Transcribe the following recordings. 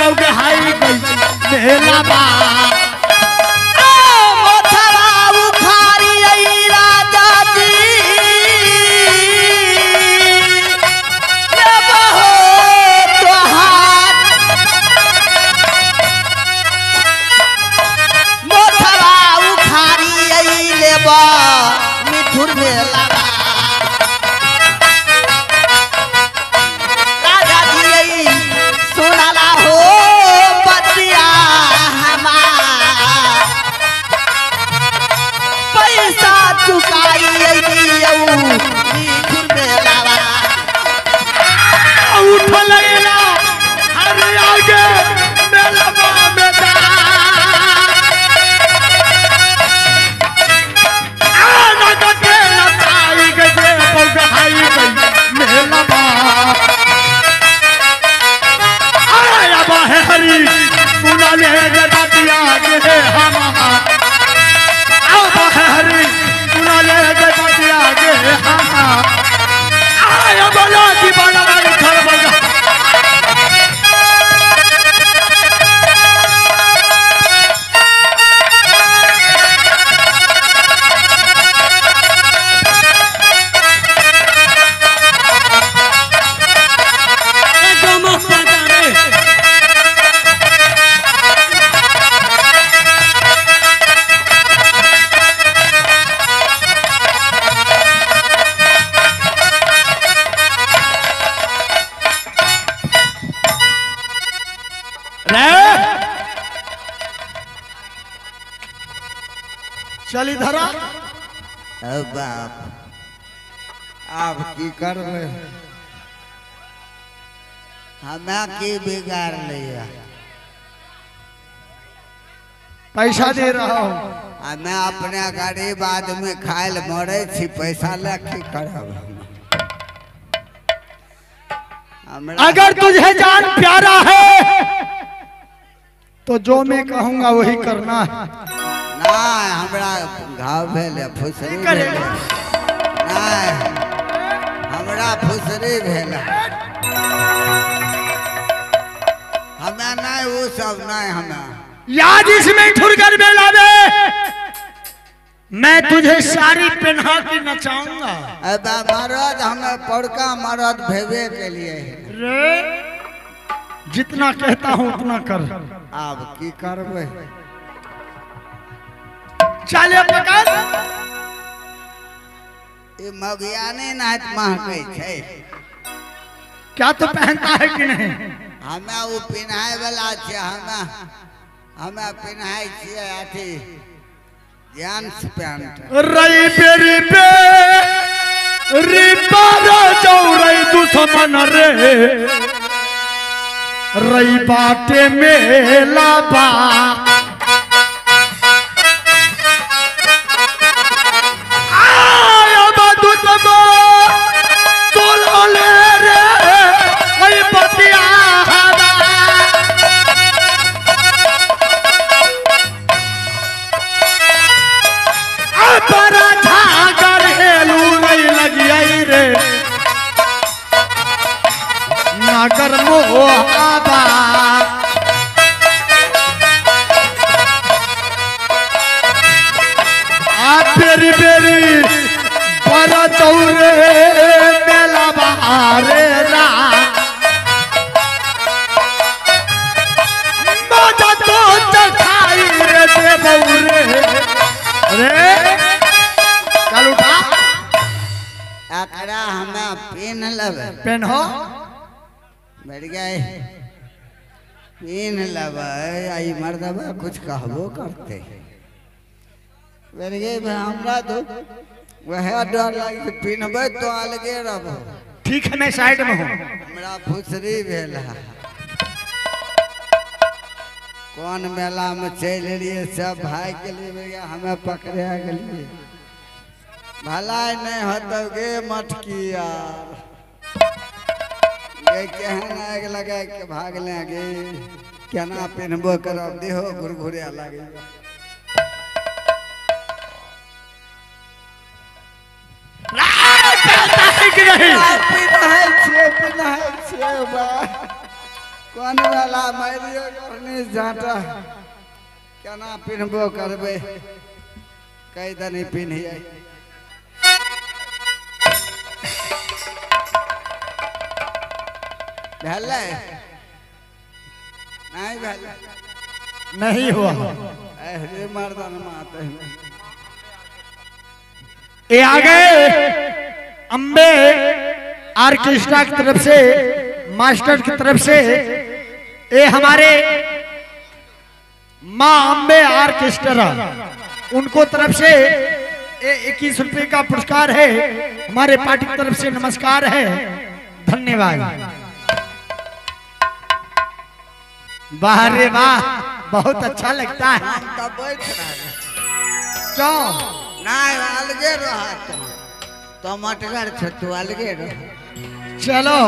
पौके हाई गई मेला बा मोथरा उखारी आई राजा जी ले बहो तोहार मोथरा उखारी आई ले बा मिठुर मेला बा राजा जी आई सुनाला हो बतिया हमार पैसा चुकाई दियौ मिठुर मेला बा उठ लगेला अरे आगे मेला बा बेटा आना कटे लताई गए पौके हाई गई मेला बा आया बा है हरी सुना ले गतिया के हमा आबा है हरी सुना ले गतिया के हमा आया बोला की बड़ा बड़ी घर बजा चली धरा बाप आप की कर रहे हमें की बिगाड़ लिया पैसा दे रहा हूँ मैं अपने गरीब आदमी खाइल मरे छी पैसा लेके करब अगर तुझे जान प्यारा है तो जो मैं कहूंगा वही करना है ना हमरा घाव भेले फुसरी भेले नहीं हमरा फुसरी भेले हमें नहीं वो सब नहीं हमें याद इसमें ठुरकर मेला में मैं तुझे साड़ी पहना के नचाऊंगा अबे मरद हमें पड़का मरद भेबे के लिए रे जितना कहता हूँ उतना कर आप की करबे चले पकड़ ये मगियाने नाच महकै छै क्या तो पहनता है कि नहीं हमें वो पिन्हाय वाला छै हमें पिन्हाय छियै अथी जींस पैंट रई बेरी पे रिपारा चौरई दुश्मन रे रई बाटे मेला बा आया बदू तबो तोलो ले रे वही बतिया अपरा झागर हेलू नहीं लगी आई रे नागर मोहाबा बेरी बेरी बड़ा चौरे मेला बहारे रा मजा तो चखाई रे देवरे अरे चल उठा एकरा हमें पिन लेबे पेन हो बैठ गए पिन लेबे आई मर्दबा कुछ कहबो करते बैठ गए हमरा तो वह डर लगे पिनबे तो अलगे रहबो ठीक है मैं साइड में हूँ हमरा फुसरी भेल कौन मेला में चल रही सब भाई के लिए हमें पकड़े गलिए भलाई नहीं होता गे मटकी यार गे केहन आग लगा के भाग लेंगे केना पिन्हबो करब देहो घुरघुरिया लगे कौन वाला मारियो करनी जाटा केना पिन्हबो करबे कई दनी पिन्हिए भेलै नहीं भेलै नहीं हुआ। अरे मर्दन माते ये आ गए अम्बे ऑर्केस्ट्रा की तरफ से, मास्टर की तरफ से, ये हमारे माँ अम्बे ऑर्केस्ट्रा उनको तरफ से 21 रुपए का पुरस्कार है। हमारे पार्टी की तरफ से नमस्कार है, धन्यवाद। वाह रे वाह, बहुत अच्छा लगता है। हम तो बैठ रहे क्यों नहीं अलगे रहा तो मटगर छ तू अलगे रह चलो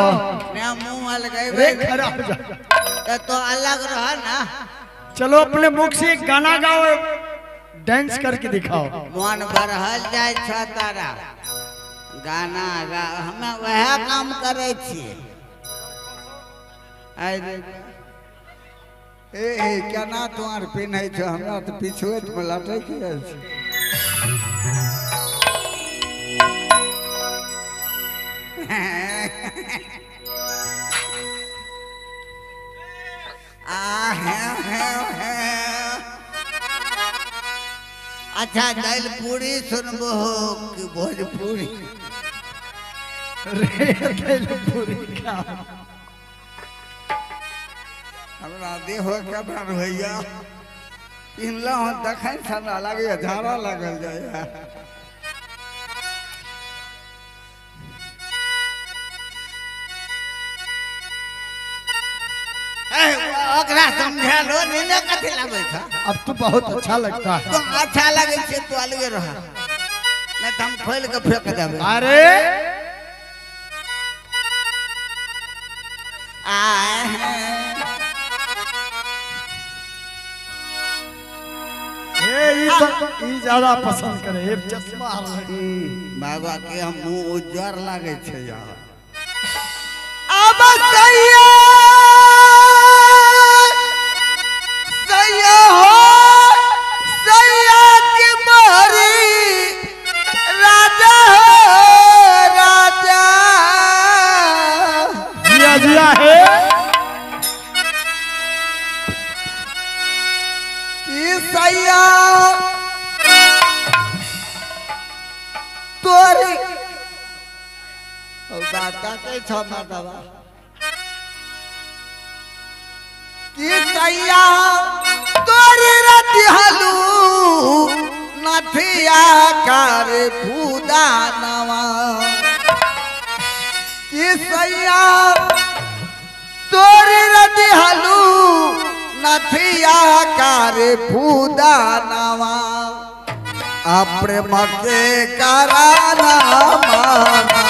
मैं मुंह अलगे रे खड़ा हो जा। तो अलग रह ना। चलो अपने मुख से एक गाना गाओ, डांस करके दिखाओ। मन बढ़ल जाए छ तारा गाना गा, हमें वह काम करे छिए। अरे ए केना तोहर पिन्है छ हमरा तो पिछुए में लटक गेल छै। अच्छा दाल पूरी सुनबो कि भोजपुरी? रे दाल पूरी का हमरा देह कबर भैया पिन्हला हो देखै ठंडा लागे झाड़ा लागल जाए। ओकरा समझा लो नीने कथि लागे छ। अब तो बहुत अच्छा लगता है। तो अच्छा लगे छे तो अलगे रह नहीं तो हम खोल के फेंक देबे। अरे ई ज्यादा पसंद करे, ये चश्मा बाबा के हम मुंह उज्जर लागे छे यार। अब सैया सैया हो सैया की मोरी राजा हो राजा जिया जिया है कि सैया तोरी बात के छ मर्दवा कि सैया तोरी रति हलू नथिया कर फूदा नवा कि सैया तोरी रति हलू नथिया कर फूदा नवा प्रेम के कराना माना।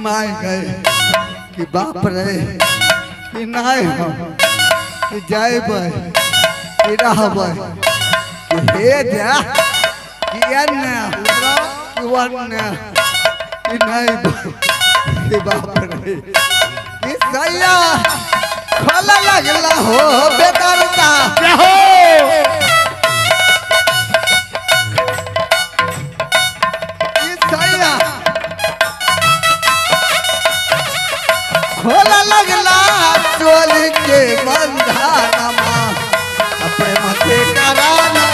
माय गए कि बाप रे कि नहीं हम कि जाएबै कि रहबै कि भेद किया न कि नहीं बाप रे कि सैया खोला लगला हो बेदर्दा क्या हो कि सैया खोला लगला चोल के बंधानमा अपने मते कराना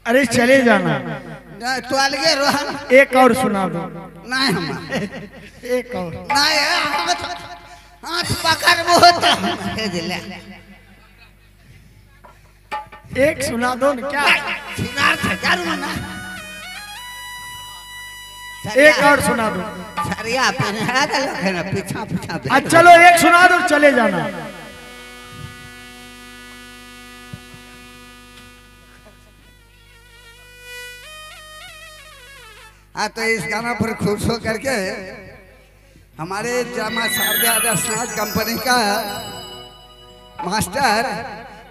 अरे चले जाना नहीं तो अलगे रोहन एक और सुना दो नहीं हम एक और नहीं हाथ पकड़ बहुत एक सुना दो न क्या सिंगार था जरूर ना एक और सुना दो सरिया पहना दे ना पीछा पीछा अच्छा चलो एक सुना दो चले जाना हाँ तो इस गाना पर खुश हो करके हमारे जामा शारदा आदर्शनाथ कंपनी का मास्टर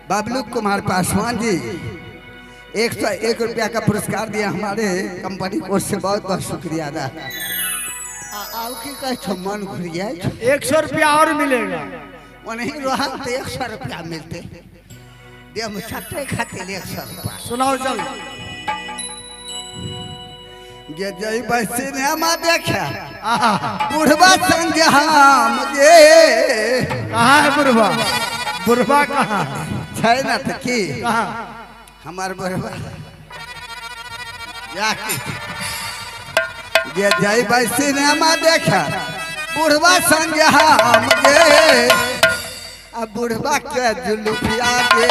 बबलू कुमार पासवान जी 101 रुपया का पुरस्कार दिया हमारे कंपनी को से बहुत बहुत शुक्रिया अदा आओ की कह मन घुर गया 100 रुपया और मिलेगा वो नहीं रोहन तो 100 रुपया मिलते दे मुझे खाते 100 रुपया सुनाओ चल ये जय सिनेमा देखा बुढ़वा संग हम गे कहाँ है बुढ़वा बुढ़वा कहाँ है ना तो की कहाँ हमार बुढ़वा ये जय सिनेमा देखा बुढ़वा संग हम गे अब बुढ़वा के जुलुफिया के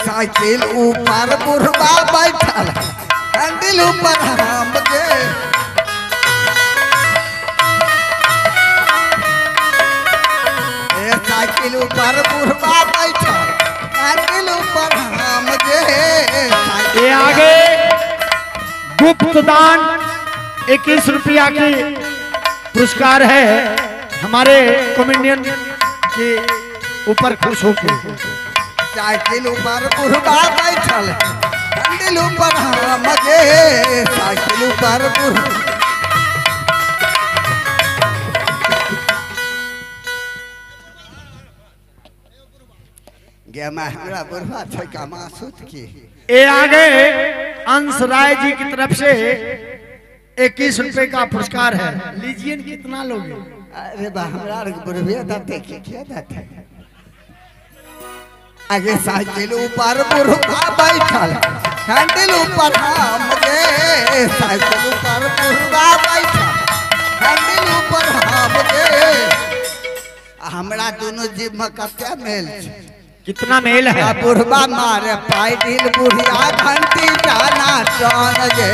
साइकिल ऊपर बुढ़वा बैठल हैंडल ऊपर हम गे साइकिल ऊपर बुढ़वा बैठल हैंडल ऊपर हम गे ये आगे गुप्त दान 21 रुपया की पुरस्कार है हमारे कॉमेडियन के ऊपर खुश होकर साइकिल ऊपर बुढ़वा बैठल हैंडल ऊपर हम गे साइकिल ऊपर गे मैं हमरा बुढ़वा छै का मासूत की ये आगे अंश राय जी की तरफ से 21 रुपए का पुरस्कार है लीजिए कितना लोगे अरे बा हमरा बुढ़वे दाते क्या दाते आगे साइकिल ऊपर बुढ़वा बैठल हैंडल ऊपर हम गे साइकिल ऊपर बुढ़वा बैठल हैंडल ऊपर हम गे हमरा दोनों जीव में कते मेल कितना मेल है। बुढ़वा मारे पाइटिल बुढ़िया घंटी जाना जान गे।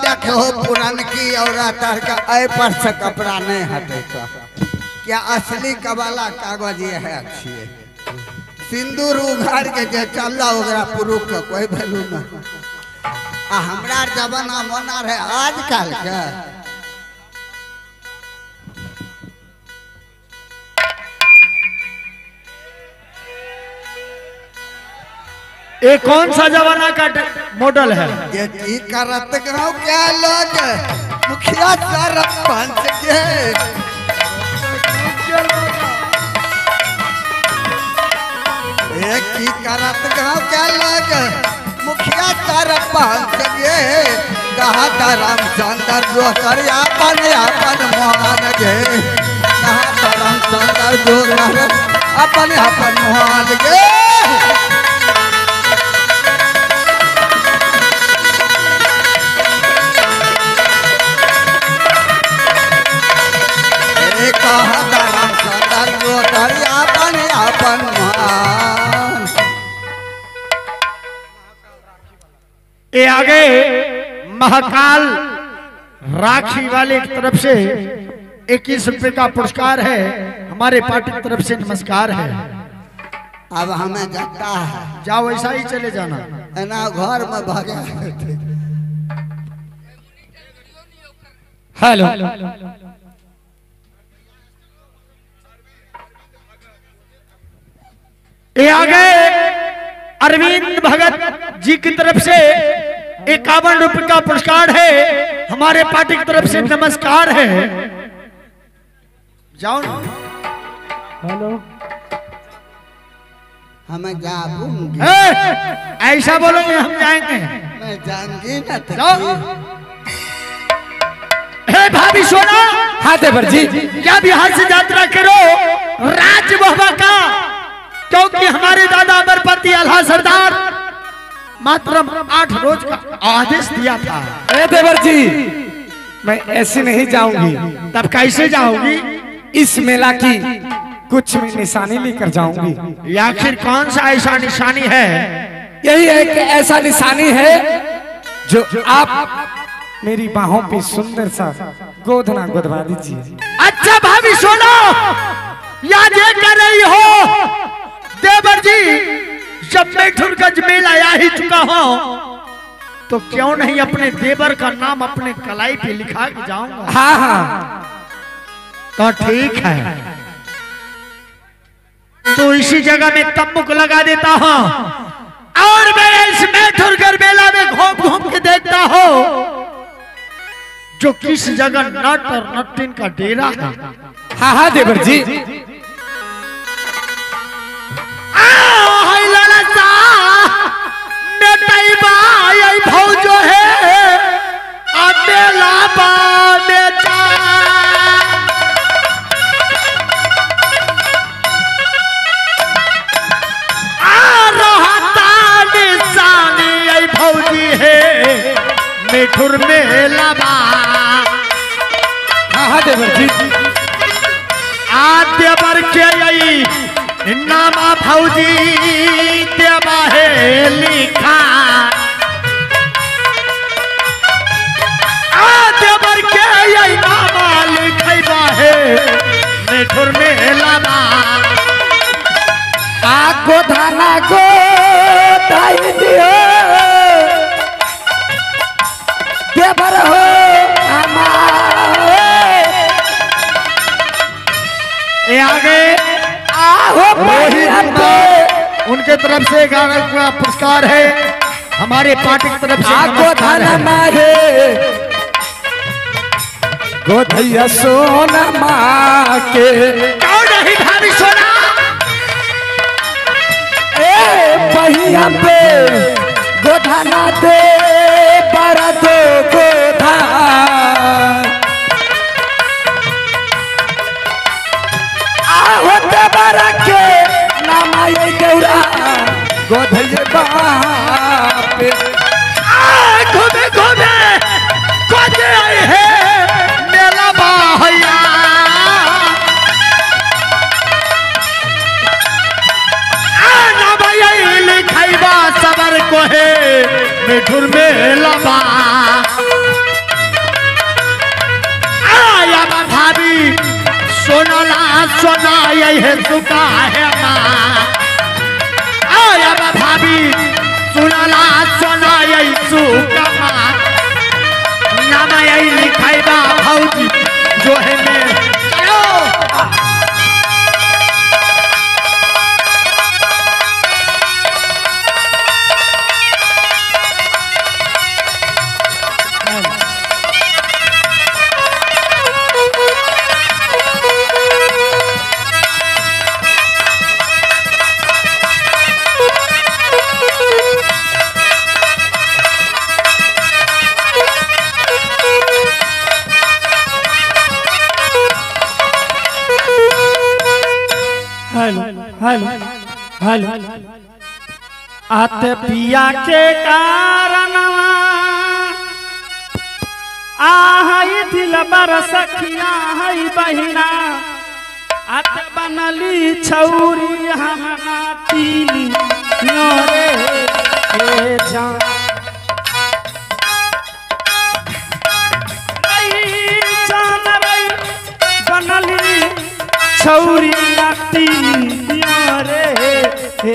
देखो पुरान की औरत का ऐ पर से कपड़ा नहीं हटे का क्या असली कबाला कागज ये है अच्छी सिंदूर उघाड़ के जे चल ओकरा पुरुष का कोई वैल्यू ना। हमरा जमाना मना रहे आजकल के ये कौन सा जमाना का मॉडल है। ये की करत गाँव क्या लोग मुखिया सरपंच के एक की करत गाँव क्या लोग मुखिया सरपंच के कहा रामचंद्र जो कर अपन अपन मोहन गे। कहा रामचंद्र जो कर अपन अपन मोहन गे। ये आगे महाकाल राखी वाले की तरफ से 21 रुपए का पुरस्कार है। हमारे पार्टी की तरफ से नमस्कार है। अब हमें जाता है जाओ ऐसा ही चले जाना ना घर में भागे। हेलो ये आगे अरविंद भगत जी की तरफ से 51 रुपए का पुरस्कार है। हमारे पार्टी की तरफ से नमस्कार है। जाओ हेलो हमें जाऊंगी। ऐसा बोलोगे हम जाएंगे। मैं जाऊंगी ना जाओ। हे भाभी सोना। हाँ देवर जी क्या बिहार से यात्रा करो राज बहवा का, क्योंकि हमारे दादा अमरपति आल्हा सरदार मात्र 8 रोज का आदेश दिया था। ए देवर जी मैं ऐसे नहीं जाऊंगी। तब कैसे जाओगी। इस मेला की कुछ मैं निशानी लेकर जाऊंगी। आखिर कौन सा ऐसा निशानी है। यही एक ऐसा निशानी है जो आप मेरी बाहों पे सुंदर सा गोदना गोदवा दीजिए। अच्छा भाभी सोना याद ये कर रही हो देवर जी जब मैं ठुरगंज मेला आ ही चुका हूँ तो क्यों नहीं अपने देवर का नाम अपने कलाई पे लिखा के जाऊंगा। हाँ हाँ तो ठीक है तो इसी जगह में तम्बुक लगा देता हूँ और मैं इस ठुरगंज मेला में घूम घूम के देखता हूँ जो किस जगह नट और नटिन का डेरा है। हाँ हाँ देवर जी जो है भौजी है मिठुर मेला बा। हाँ हाँ देवर जी आद्य बर के नामा भौजी देवा है लिखा। आद्य बर के नामा लिखा है मिठुर मेला बा। आगो धाना गो दाई दियो देवर हो ये आगे उनके तरफ से गाना का पुरस्कार है। हमारे पार्टी की तरफ से नमस्कार है। गोधैया सोना माँ के क्यों नहीं भाभी सोना पहिया पे गोधाना दे पर दो गोधा गोधे बाप घूमे घूमे खोजे आई है मेला बाहया ना भैया लिखाइबा सबर को है मिठुर मेला बा आया भाभी सोनाला सोना यही है सुका है माँ आया भाभी सुनाला सोना यही सुका माँ नाम यही लिखाइबा भौजी जो है मैं हेलो आते पिया के कारण आहई दिल बर सखिया हई बहिना आते बनली छौरी हम नाती रे जान बनली छौरी नाती रे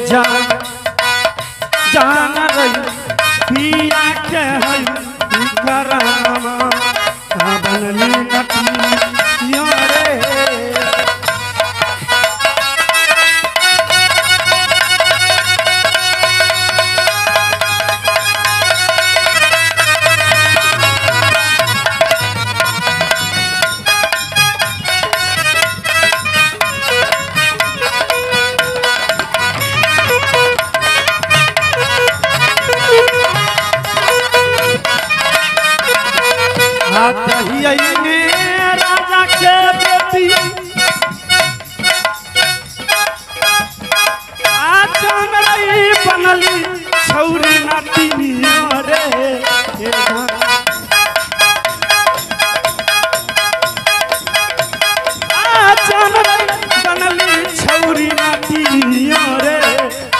जान जान रही पिया के हई करामा बनली नाती रे राजा के बेटी आचन रही बनली छौरी नाती रे आचन रही बनली छौरी नाती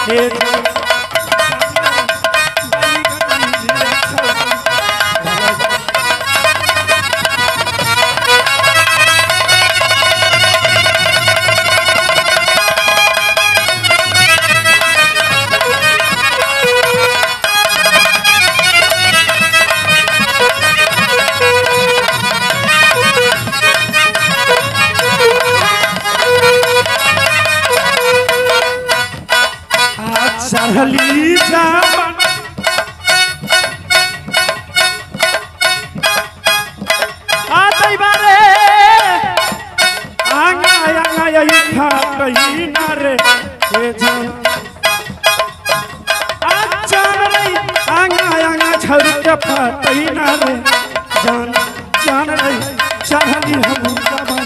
रे चढ़ली जावन आते बारे आंगा आंगा यही खाई ना रे जान जान रे आंगा आंगा छड़ के फटई ना रे जान जान रे चढ़ली हम जावन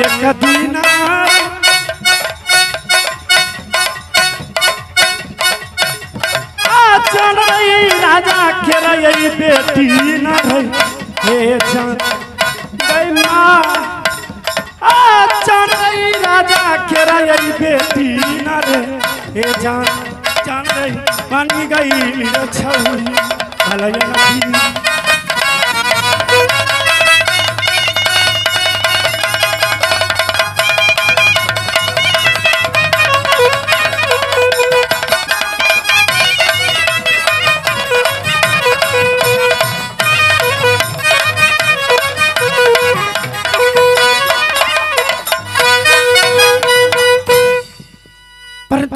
एक दिन चल रही राजा के रही बेटी न रही जान चल रही राजा के रही बेटी न रे जान जान रही मान गई छौरी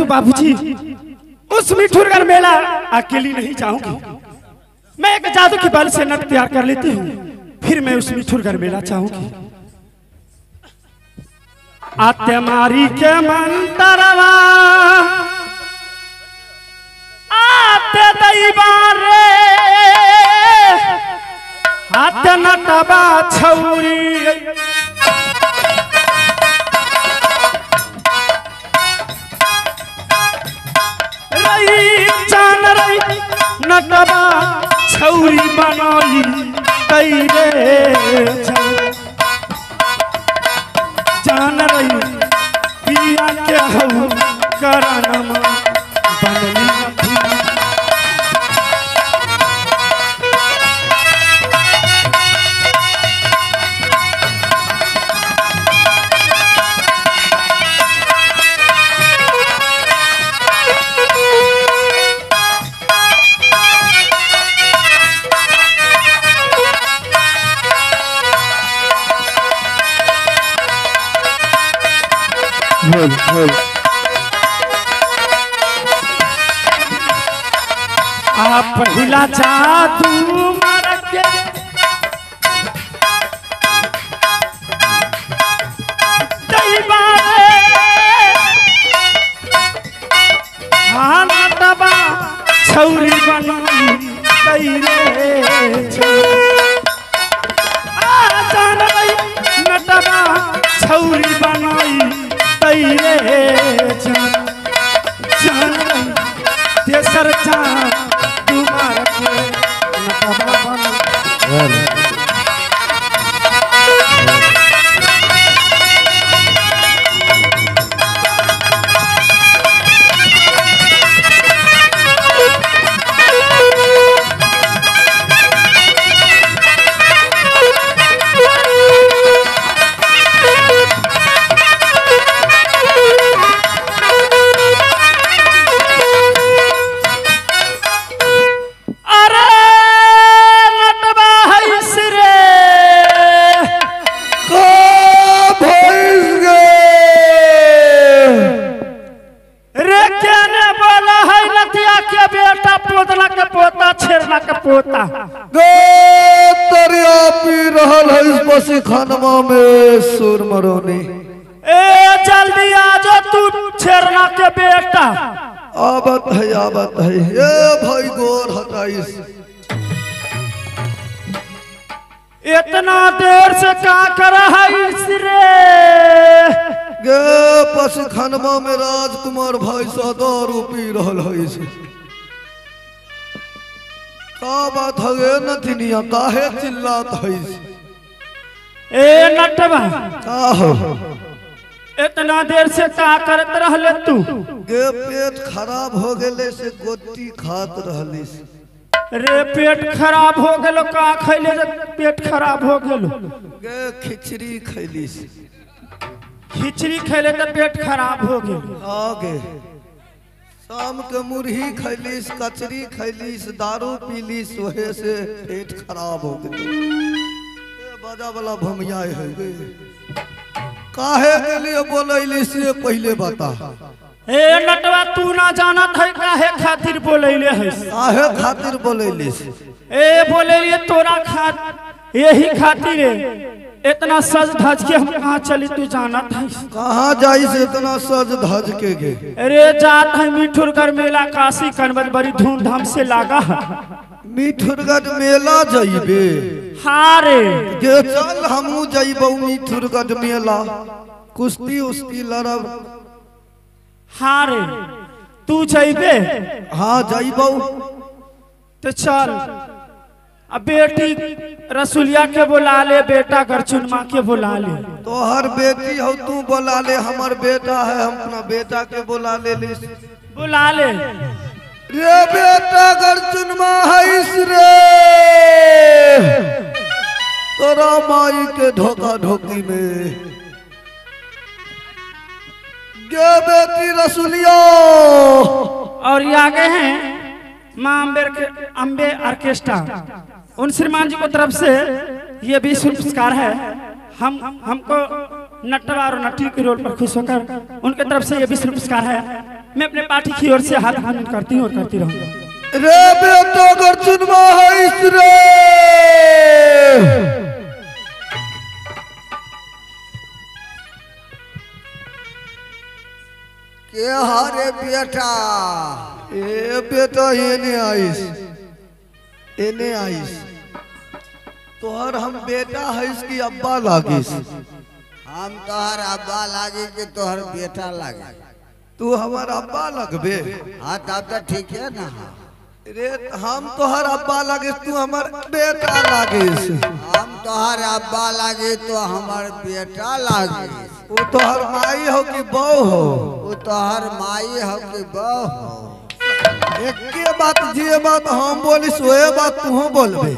बाबूजी उस मिठुरगढ़ मेला अकेली नहीं जाऊंगी। मैं एक जादू के बल से नट तैयार कर लेती हूँ, फिर मैं उस मिठुरगढ़ मेला चाहूंगी। आते मारी के मंतरवा आते दैबारे आते नटबा छौरी जान रही नटबा छौरी बनाई तैरे जान रही पिया के हूँ करानमा बनली आप पहिला जादू मर के नटबा छौरी बनाई तैरे जान नटबा छौरी बनाई तैरे जान तेसर चाँद तुम्हारा नटबा बना पोता दरिया पी रहल है इस बसी खानमा में सुर मरोनी। ए जल्दी आ जा तू छेरना के बेटा। आबत है ये भाई गोर हटाइस। इतना देर से का कर है रे? गे बसी खानमा में राजकुमार भाई सदारू पी रहल है। का बात है नथिनिया काहे चिल्लात है? ए नटबा का हो इतना देर से का करत रहले तू? गे पेट खराब हो गेले से गोटी खात रहलिस। रे पेट खराब हो गेलो का खैले रे? पेट खराब हो गेलो गे खिचड़ी खैलिस। खिचड़ी खैले तो पेट खराब हो गेलो। आगे शाम के मुरही खैलिस, कचरी खैलिस, दारू पीलिस, वहे से पेट खराब हो गया। बाजा वाला भमिया है काहे के लिए बोलैलिस ये पहले बता। ए नटवा तू ना जानत है काहे खातिर बोलैले है? काहे खातिर बोलैलिस? ए बोलैले तोरा यही खातिर इतना सज धज के हम कहाँ चली तू जानत है? कहाँ जाई से इतना सज धज के गे? अरे जात है मिठुरगढ़ मेला काशी कनवत बड़ी धूमधाम से लागा है। मिठुरगढ़ मेला जाइबे? हाँ रे गे चल हमू जाइबो मिठुरगढ़ मेला, कुश्ती उस्ती लड़ब। हाँ रे तू जाइबे? हाँ जाइबो। तो चल अब बेटी रसुलिया के बुला ले, बेटा गरचुनमा के बुला ले। तो हर बेटी हो तू बुला ले, हमार बेटा है हम अपना बेटा के बुला ले लिस। बुला ले रे बेटा गरचुनमा है रे तोरा माई के धोखा धोखी में। गे बेटी रसुलिया और ये आगे हैं माँ अम्बे ऑर्केस्ट्रा, उन श्रीमान जी को तरफ से ये भी पुरस्कार है। हमको नटवा और नटी के रोल पर खुश होकर उनके तरफ से ये भी पुरस्कार है। मैं अपने पार्टी की ओर से हाथ आनंद करती हूँ और करती रहूंगा। रे बेटो अगर चुनवा है इस रे के हारे बेटा ए बेटा एने आइस तोहर हम बेटा हईस कि अब्बा लागिस? हम तोहर अब्बा लागे कि तोहर बेटा लागे? तू हमार अब्बा लगबे? हाँ तब तो ठीक है ना। रे हम तोहर अब्बा लागिस तू हमार बेटा लागिस। हम तोहर अब्बा लागे तो हमार बेटा लागे। वो तोहर माई हो कि बहू हो? वो तोहर माई हो कि बहू हो? एक बात जे बात हम बोलिस वही बात तू बोलबे।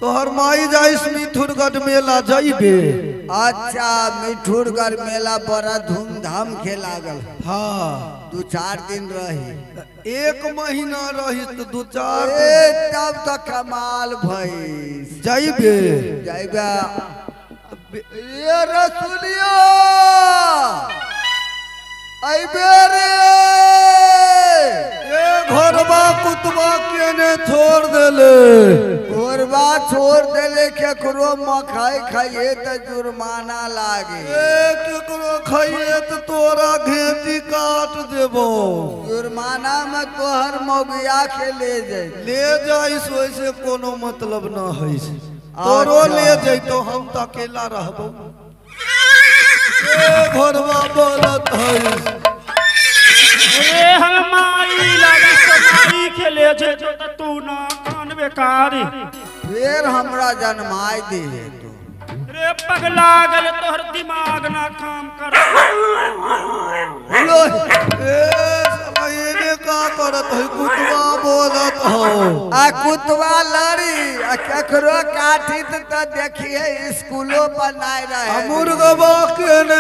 तोहर माई जाइस मिठुरगढ़ मेला जाइबे? अच्छा मिठुरगढ़ मेला बड़ा धूमधाम खेलागल। हाँ 2-4 दिन रही। 1 महीना रही तो 2-4 तब तो कमाल भई। जाइबे? जाइबे। ये रसुलिया आइबे रे। ए घरबा कुतबा केने छोड़ देले? घरबा छोड़ देले केकरो मखाई खाइए तो जुर्माना लागे। केकरो खाइए तो तोरा घेती काट देबो। जुर्माना में तोहर मौगिया के ले जाइस वैसे कोनो मतलब ना है। तोरो ले जैतो हम तो अकेला रहबो। घरबा बोलत है अरे हम माई लागे तो माई के ले जे तो तू ना कान बेकारी। फिर हमरा जन्माई दे तू। रे पगला गल तोहर दिमाग ना काम कर। एने का करत है? कुतवा बोलत हो। आ कुतवा लड़ी आ केकरो काठी तो देखिए स्कूलों पर नहीं रहे। मुर्गवा केने